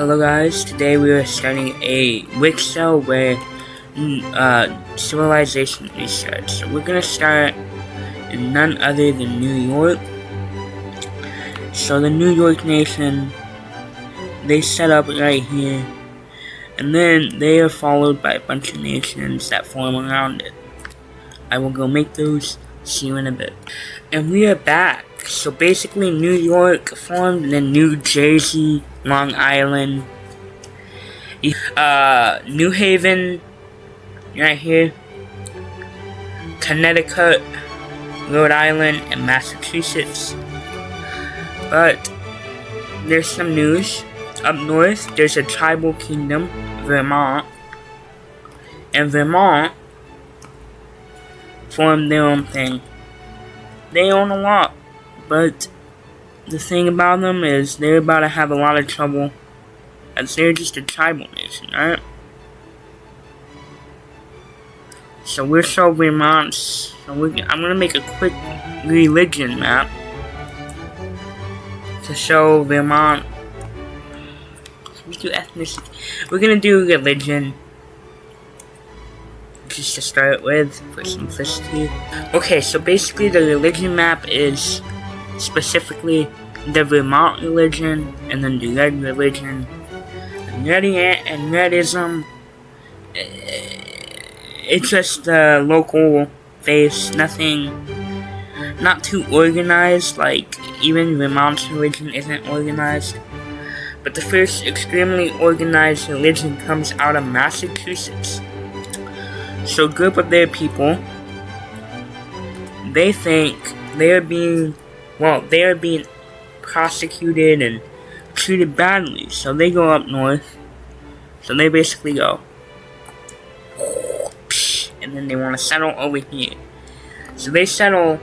Hello guys, today we are starting a WICSO where civilization research. So we're gonna start in none other than New York. So the New York nation, they set up right here, and then they are followed by a bunch of nations that form around it. I will go make those, see you in a bit. And we are back. So basically New York formed, and then New Jersey, Long Island, New Haven, right here, Connecticut, Rhode Island, and Massachusetts. But there's some news. Up north, there's a tribal kingdom, Vermont, and Vermont formed their own thing. They own a lot, but the thing about them is they're about to have a lot of trouble, as they're just a tribal nation, right? So we're so Vermont. So I'm gonna make a quick religion map to show Vermont. We do ethnicity. We're gonna do religion just to start with for simplicity. Okay, so basically the religion map is specifically the Vermont religion, and then the red religion, and redism. It's just the local faith, not too organized. Like even Vermont's religion isn't organized. But the first extremely organized religion comes out of Massachusetts. So a group of their people, they think they are being prosecuted and treated badly. So they go up north. So they basically go, and then they want to settle over here. So they settle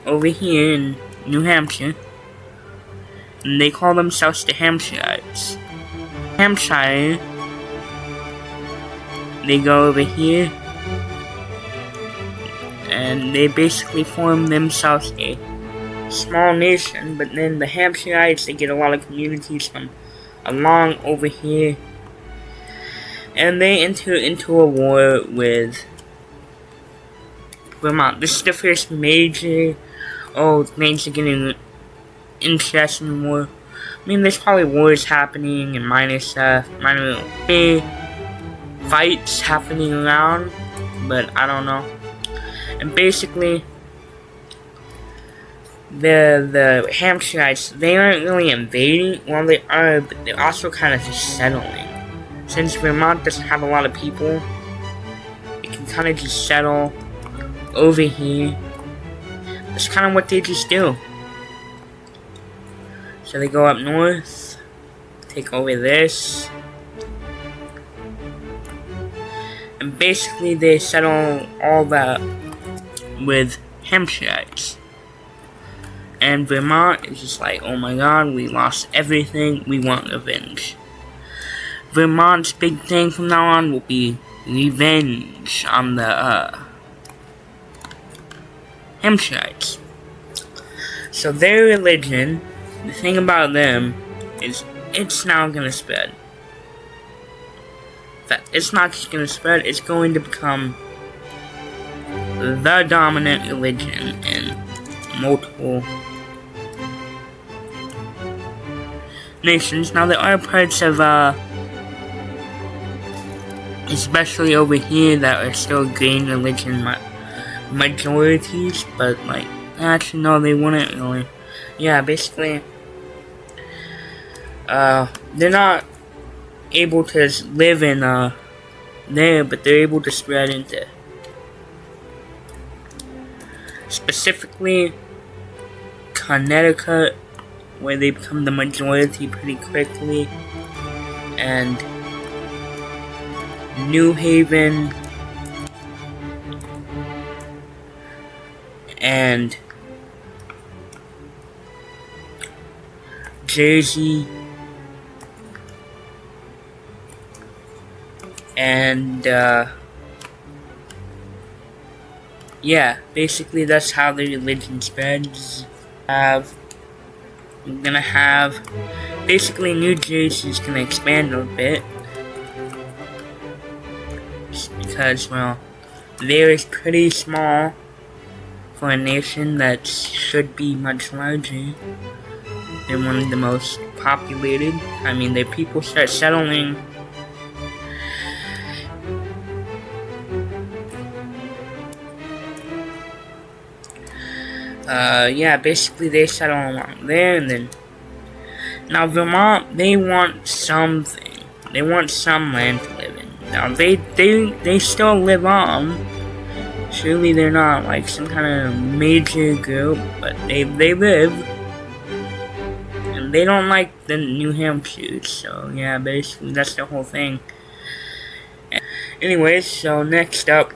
over here in New Hampshire, and they call themselves the Hampshirites. Hampshire, they go over here, and they basically form themselves a small nation. But then the Hampshirites, they get a lot of communities from along over here, and they enter into a war with Vermont. This is the first major, things are getting interesting in war. I mean, there's probably wars happening and minor stuff, minor fights happening around, but I don't know. And basically, the Hampshirites, they aren't really invading. Well, they are, but they're also kind of just settling. Since Vermont doesn't have a lot of people, it can kind of just settle over here. That's kind of what they just do. So they go up north, take over this, and basically they settle all that with Hampshirites. And Vermont is just like, oh my god, we lost everything, we want revenge. Vermont's big thing from now on will be revenge on the Hampshirites. So their religion, the thing about them is it's now gonna spread. In fact, it's not just gonna spread, it's going to become the dominant religion in multiple nations. Now there are parts of especially over here that are still green religion majorities, but like actually no, they wouldn't really. Yeah, basically they're not able to live in there, but they're able to spread into specifically Connecticut, where they become the majority pretty quickly, and New Haven, and Jersey, and yeah, basically that's how the religion spreads. We're gonna have Basically, New Jersey is going to expand a bit. Because, well, there is pretty small for a nation that should be much larger. They're one of the most populated. I mean, their people start settling. Yeah, basically they settle along there, and then now Vermont, they want something. They want some land to live in. Now they still live on. Surely they're not like some kind of major group, but they live. And they don't like the New Hampshire, so yeah, basically that's the whole thing. Anyways, so next up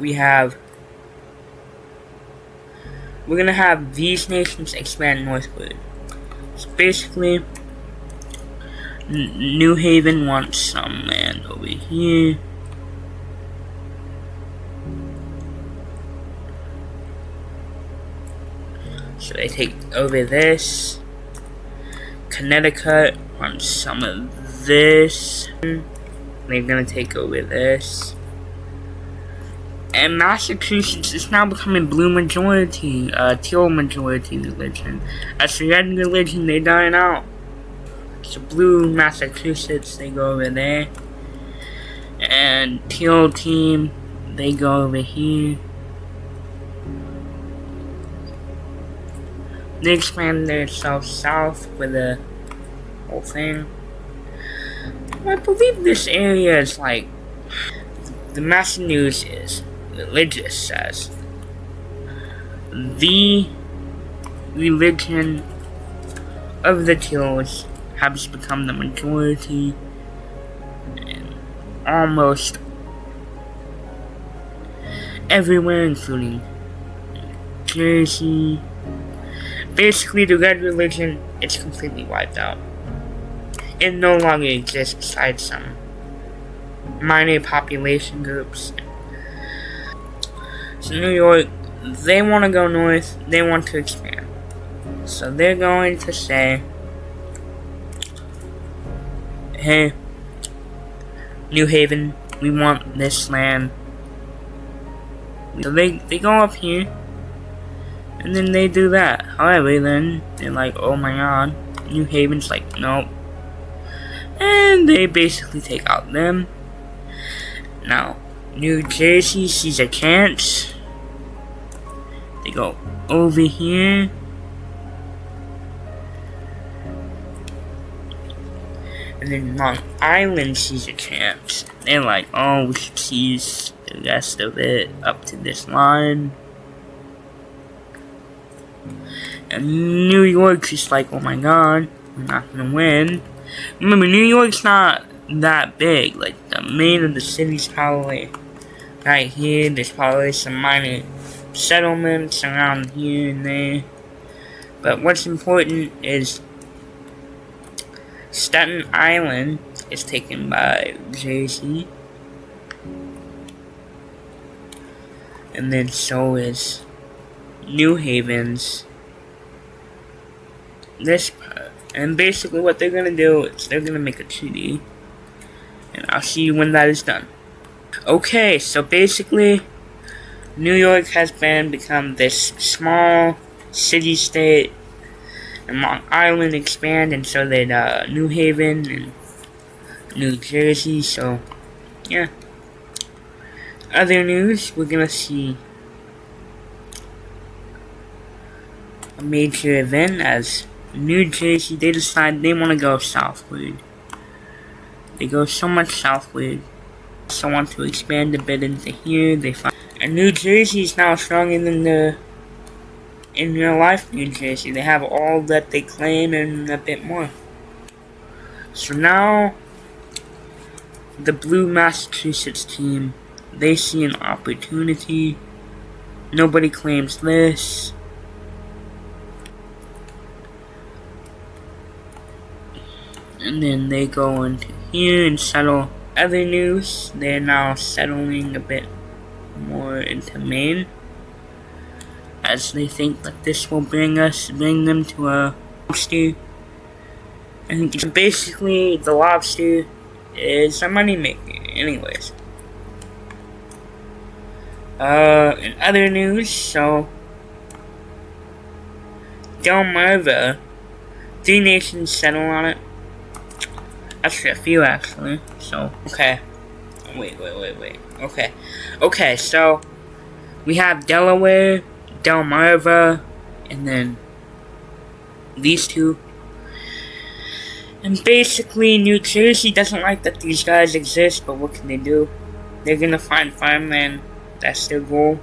we're gonna have these nations expand northward. So basically, New Haven wants some land over here. So they take over this. Connecticut wants some of this. They're gonna take over this. And Massachusetts is now becoming blue majority, teal majority religion. As the red religion, they're dying out. So blue Massachusetts, they go over there. And teal team, they go over here. They expand themselves south with the whole thing. I believe this area is like, the mass news is religious, says the religion of the teals has become the majority in almost everywhere, including Jersey. Basically, the red religion, it's completely wiped out. It no longer exists besides some minor population groups. So New York, they want to go north, they want to expand. So they're going to say, hey, New Haven, we want this land. So they go up here, and then they do that. However, then they're like, oh my god, New Haven's like, nope. And they basically take out them. Now, New Jersey sees a chance. They go over here. And then Long Island sees a chance. They're like, oh, we should seize the rest of it up to this line. And New York's just like, oh my god, we're not gonna win. Remember, New York's not that big. Like, the main of the city's probably right here. There's probably some minor settlements around here and there. But what's important is Staten Island is taken by Jersey. And then so is New Haven's this part. And basically what they're gonna do is they're gonna make a treaty. And I'll see you when that is done. Okay, so basically New York has become this small city-state, and Long Island expand, and so did New Haven and New Jersey. So yeah. Other news, we're gonna see a major event as New Jersey, they decide they want to go southward. They go so much southward. So want to expand a bit into here. They find, and New Jersey is now stronger than in real life New Jersey. They have all that they claim and a bit more. So now the blue Massachusetts team, they see an opportunity. Nobody claims this. And then they go into here and settle. Other news, they're now settling a bit more into Maine, as they think that this will bring them to a monster. And basically, the lobster is a moneymaker. Anyways. In other news, so Delmarva, 3 nations settle on it. Actually, a few actually. So, okay. Wait. Okay, so we have Delaware, Delmarva, and then these two. And basically, New Jersey doesn't like that these guys exist, but what can they do? They're gonna find farmland. That's their goal.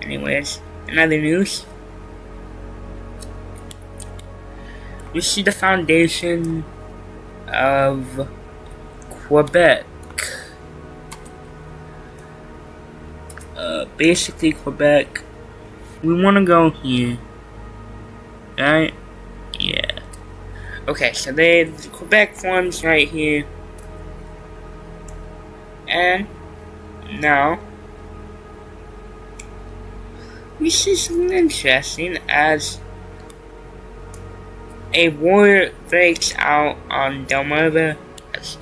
Anyways, in other news, we see the foundation of Quebec. Basically Quebec. We want to go here, right? Yeah. Okay, so Quebec forms right here, and now we see something interesting as a war breaks out on Delmarva as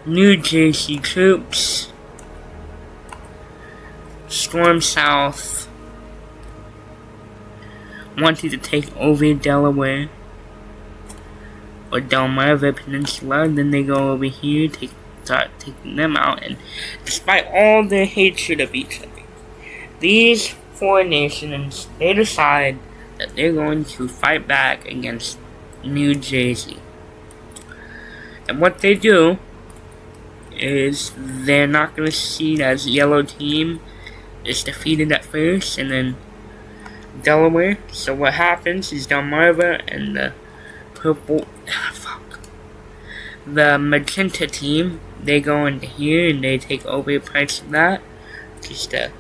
New Jersey troops storm south, wanting to take over Delaware or Delmarva Peninsula, and then they go over here, start taking them out, and despite all their hatred of each other, these 4 nations, they decide that they're going to fight back against New Jersey. And what they do is they're not going to see as the yellow team is defeated at first, and then Delaware. So what happens is Delmarva and the the magenta team, they go into here and they take over parts of that, just to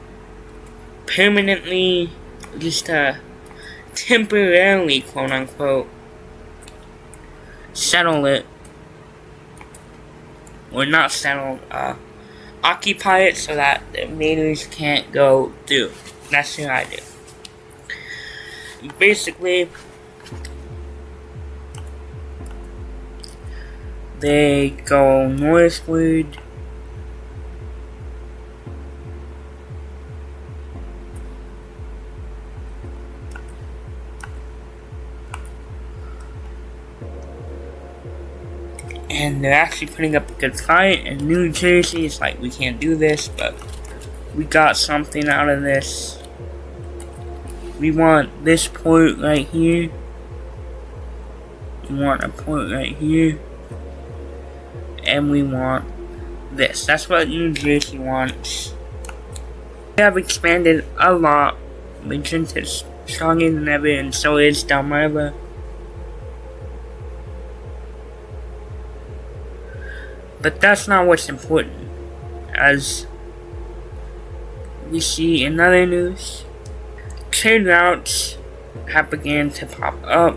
permanently, temporarily, quote unquote, settle it, or not settle, occupy it so that the invaders can't go through. That's their idea. Basically, they go northward. And they're actually putting up a good fight, and New Jersey is like, we can't do this, but we got something out of this. We want this port right here. We want a port right here. And we want this. That's what New Jersey wants. They have expanded a lot. Magenta's stronger than ever, and so is Delmarva. But that's not what's important. As we see in other news, trade routes have begun to pop up,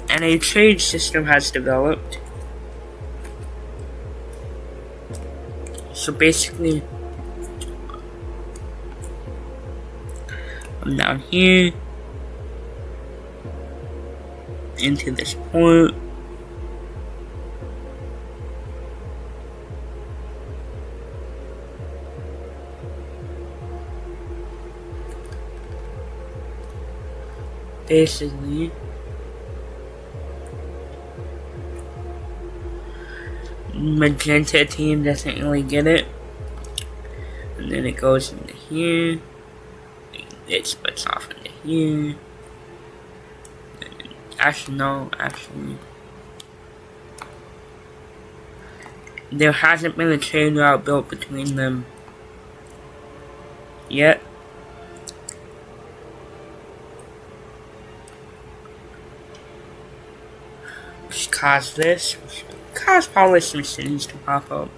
and a trade system has developed. So basically, I'm down here into this port. Basically, magenta team doesn't really get it, and then it goes into here, it splits off into here. Actually, there hasn't been a trade route built between them yet. Which caused this, which caused probably some cities to pop up.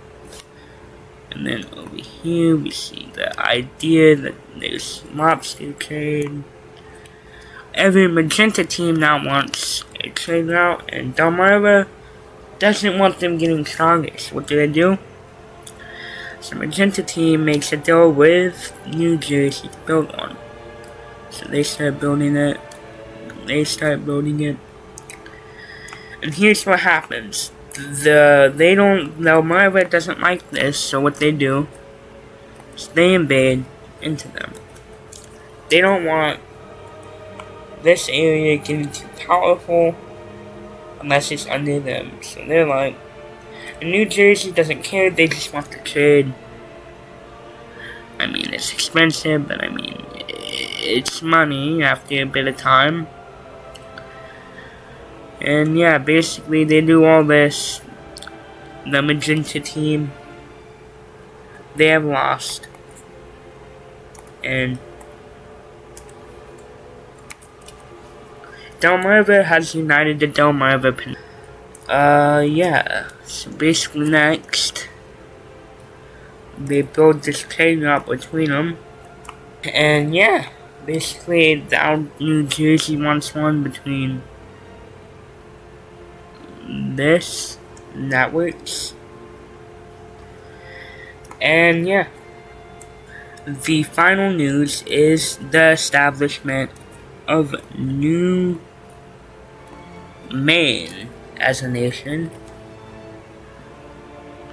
And then over here we see the idea that there's lobster trade. Every magenta team now wants a trade route, and Delmarva doesn't want them getting stronger. So what do? So magenta team makes a deal with New Jersey to build one. So they start building it. And here's what happens. Delmarva doesn't like this, so what they do is they invade into them. They don't want this area getting too powerful unless it's under them. So they're like, and New Jersey doesn't care, they just want to trade. I mean, it's expensive, but I mean, it's money after a bit of time. And yeah, basically they do all this. The Magenta team, they have lost. And Delmarva has united the Delmarva Peninsula. Yeah. So basically next, they build this trade route between them. And yeah, basically New Jersey wants one between this and that works. And yeah, the final news is the establishment of New Maine as a nation.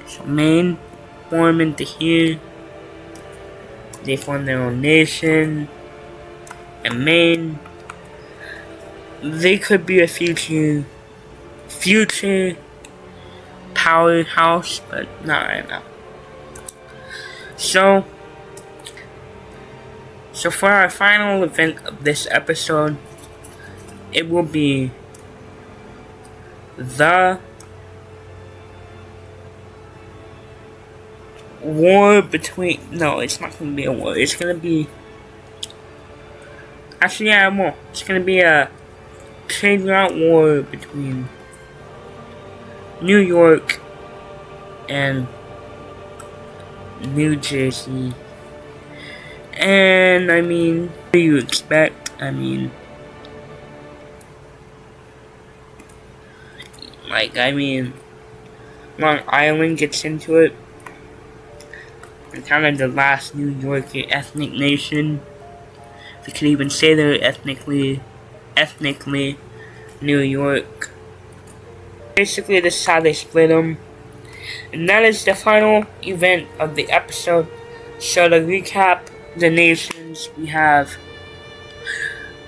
So Maine form into here. They form their own nation. And Maine, they could be a future powerhouse, but not right now. So for our final event of this episode, it will be the war between, no, it's not going to be a war, it's going to be, actually yeah, it won't. It's going to be a trade route war between New York and New Jersey. And I mean, what do you expect? I mean, Long Island gets into it. They're kind of the last New Yorker ethnic nation. We could even say they're ethnically New York. Basically, this is how they split them. And that is the final event of the episode. So to recap the nations, we have...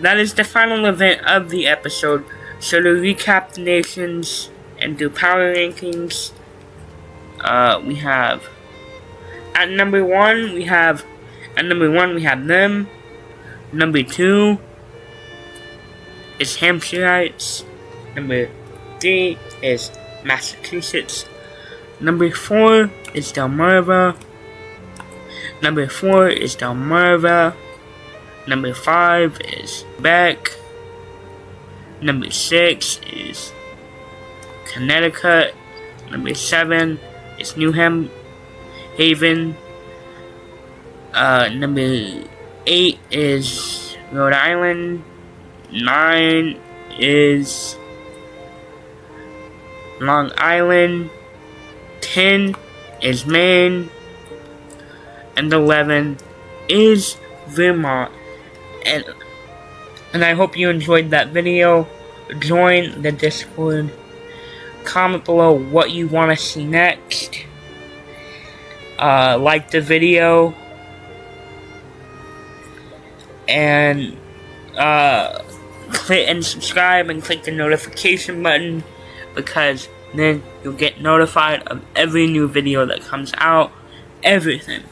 That is the final event of the episode. So to recap the nations and do power rankings, we have... At number one, we have them. Number 2 is Hampshireites. Number 3 is Massachusetts. Number 4 is Delmarva. Number 4 is Delmarva. Number 5 is Quebec. Number 6 is Connecticut. Number 7 is New Haven. Number 8 is Rhode Island. 9 is Long Island. 10 is Maine. And 11 is Vermont. And I hope you enjoyed that video. Join the Discord. Comment below what you want to see next. Like the video. And click and subscribe and click the notification button, because then you'll get notified of every new video that comes out. Everything.